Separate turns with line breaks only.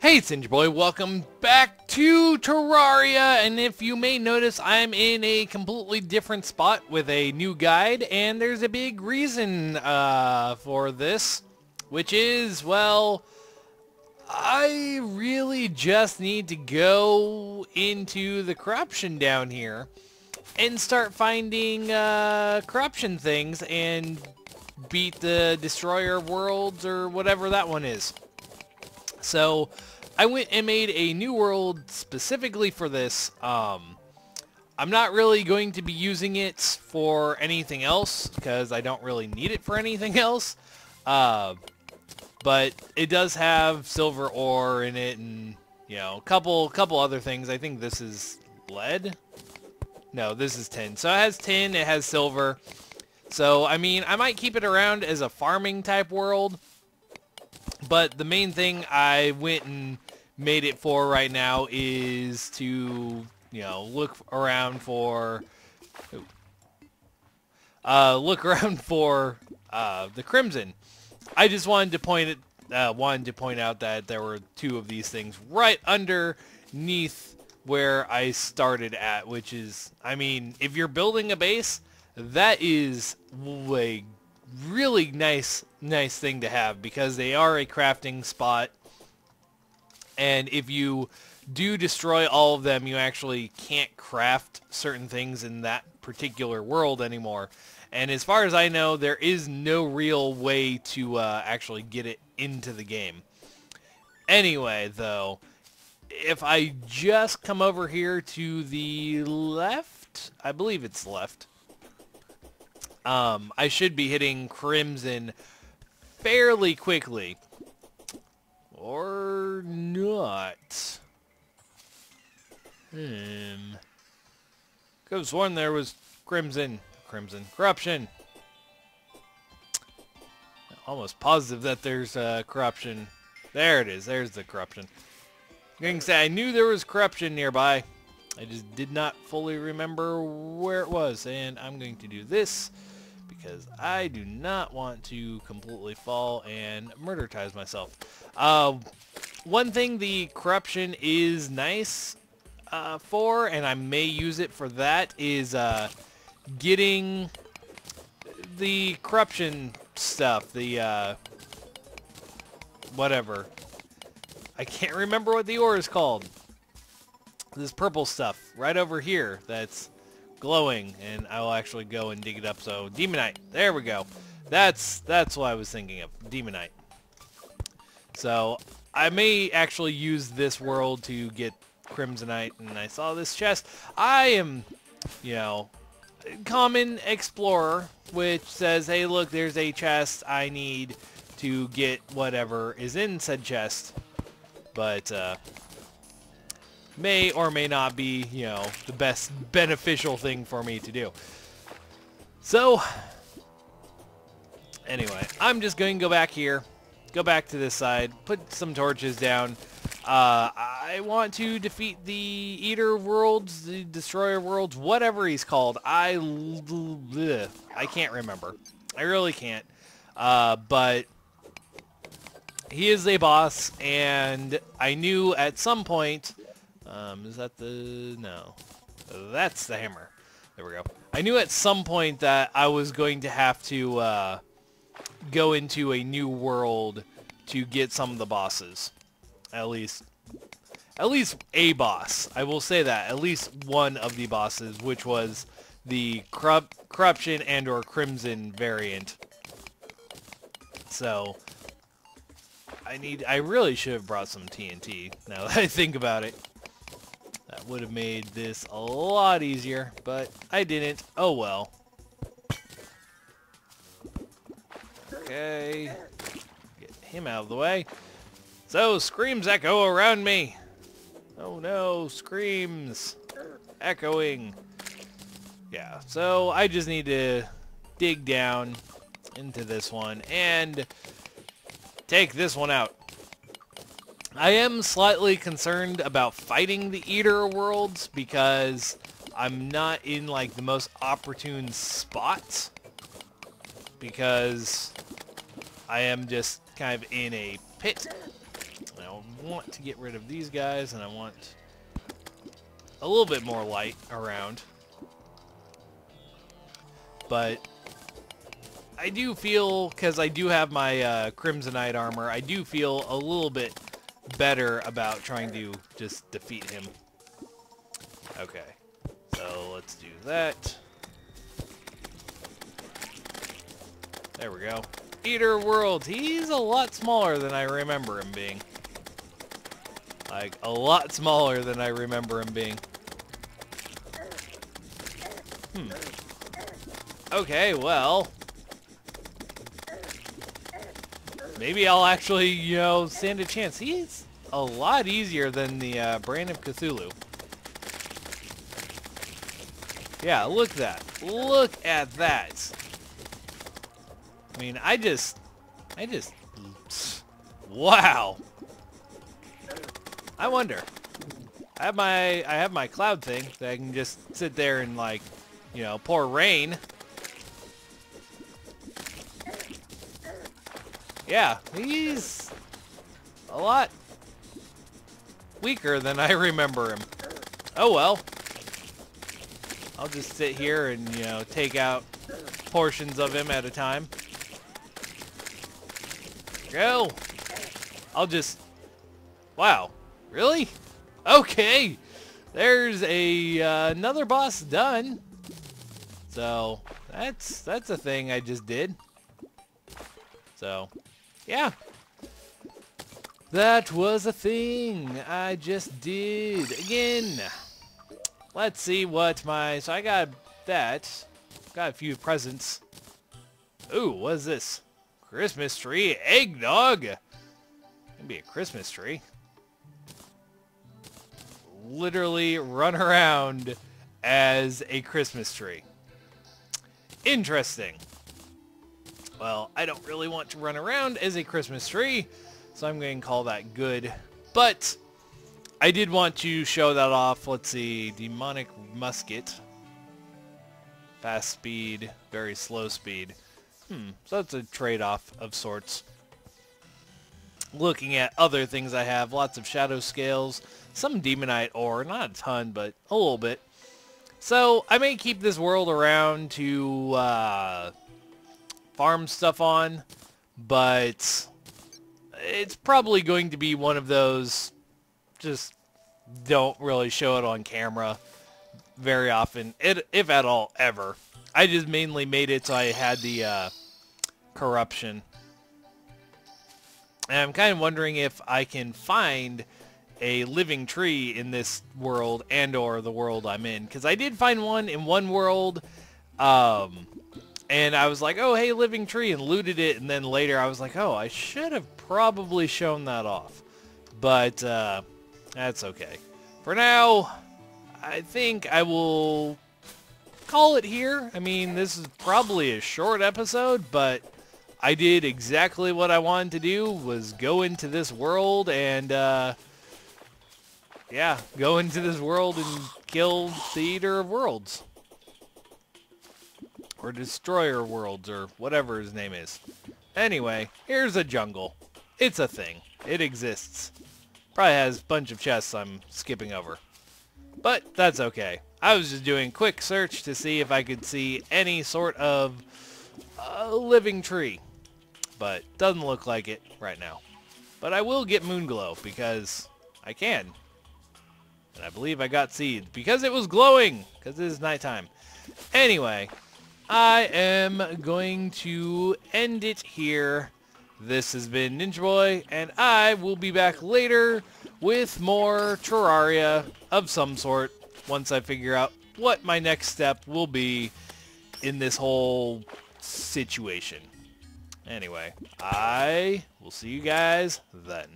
Hey, it's Ninja Boy. Welcome back to Terraria, and if you may notice, I'm in a completely different spot with a new guide, and there's a big reason for this, which is, well, I really just need to go into the corruption down here and start finding corruption things and beat the Destroyer of Worlds or whatever that one is. So I went and made a new world specifically for this. I'm not really going to be using it for anything else because I don't really need it for anything else. But it does have silver ore in it and, you know, a couple other things. I think this is lead. No, this is tin. So it has tin, it has silver. So, I mean, I might keep it around as a farming type world. But the main thing I went and made it for right now is to, you know, look around for the Crimson. I just wanted to point out that there were two of these things right underneath where I started at, which is, I mean, if you're building a base, that is a really nice thing to have because they are a crafting spot, and if you do destroy all of them, you actually can't craft certain things in that particular world anymore. And as far as I know, there is no real way to actually get it into the game. Anyway, though, if I just come over here to the left, I believe it's left, I should be hitting Crimson fairly quickly. Or not. Could have sworn there was Crimson. Corruption. Almost positive that there's corruption. There it is. There's the corruption. I'm going to say I knew there was corruption nearby. I just did not fully remember where it was. And I'm going to do this because I do not want to completely fall and murdertize myself. One thing the corruption is nice for, and I may use it for that, is getting the corruption stuff, the whatever. I can't remember what the ore is called. This purple stuff right over here that's glowing, and I will actually go and dig it up. So demonite, there we go. That's what I was thinking of, demonite. So I may actually use this world to get crimsonite, and I saw this chest. I am, you know, common explorer, which says, hey, look, there's a chest. I need to get whatever is in said chest, but may or may not be, you know, the best beneficial thing for me to do. So, anyway, I'm just going to go back here, go back to this side, put some torches down. I want to defeat the Eater Worlds, the Destroyer Worlds, whatever he's called. I can't remember. I really can't. But he is a boss, and I knew at some point... is that the... No. That's the hammer. There we go. I knew at some point that I was going to have to go into a new world to get some of the bosses. At least a boss. I will say that. At least one of the bosses, which was the corruption and or crimson variant. So... I really should have brought some TNT, now that I think about it. That would have made this a lot easier, but I didn't. Oh well. Okay. Get him out of the way. So, screams echo around me. Oh no, screams. Echoing. Yeah, so I just need to dig down into this one and take this one out. I am slightly concerned about fighting the Eater Worlds because I'm not in like the most opportune spot, because I am just kind of in a pit. You know, want to get rid of these guys, and I want a little bit more light around. But I do feel, because I do have my Crimsonite armor, I do feel a little bit better about trying to just defeat him. Okay, so let's do that. There we go. Eater of Worlds. He's a lot smaller than I remember him being. Like, a lot smaller than I remember him being. Okay, well, maybe I'll actually, you know, stand a chance. He's a lot easier than the Brand of Cthulhu. Yeah, look at that. Look at that. I mean, I just, wow. I wonder. I have my cloud thing that I can just sit there and, like, you know, pour rain. Yeah, he's a lot weaker than I remember him. Oh well. I'll just sit here and, you know, take out portions of him at a time. Go. I'll just... Wow. Really? Okay. There's another boss done. So, that's a thing I just did. So, yeah. That was a thing I just did. Again. Let's see what my... So I got that. Got a few presents. Ooh, what is this? Christmas tree, eggnog. Maybe a Christmas tree. Literally run around as a Christmas tree. Interesting. Well, I don't really want to run around as a Christmas tree, so I'm going to call that good. But I did want to show that off. Let's see. Demonic musket. Fast speed, very slow speed. So that's a trade-off of sorts. Looking at other things I have, lots of shadow scales, some demonite ore, not a ton, but a little bit. So I may keep this world around to farm stuff on, but it's probably going to be one of those just don't really show it on camera very often, if at all, ever. I just mainly made it so I had the corruption. And I'm kind of wondering if I can find a living tree in this world and or the world I'm in. Because I did find one in one world, and I was like, oh, hey, living tree, and looted it. And then later I was like, oh, I should have probably shown that off. But that's okay. For now, I think I will call it here. I mean, this is probably a short episode, but I did exactly what I wanted to do, was go into this world and, yeah, go into this world and kill the Eater of Worlds. Or Destroyer of Worlds, or whatever his name is. Anyway, here's a jungle. It's a thing. It exists. Probably has a bunch of chests I'm skipping over. But that's okay. I was just doing a quick search to see if I could see any sort of living tree. But doesn't look like it right now. But I will get Moonglow because I can. And I believe I got seeds because it was glowing. Because it is nighttime. Anyway, I am going to end it here. This has been Ninja Boy, and I will be back later with more Terraria of some sort once I figure out what my next step will be in this whole situation. Anyway, I will see you guys then.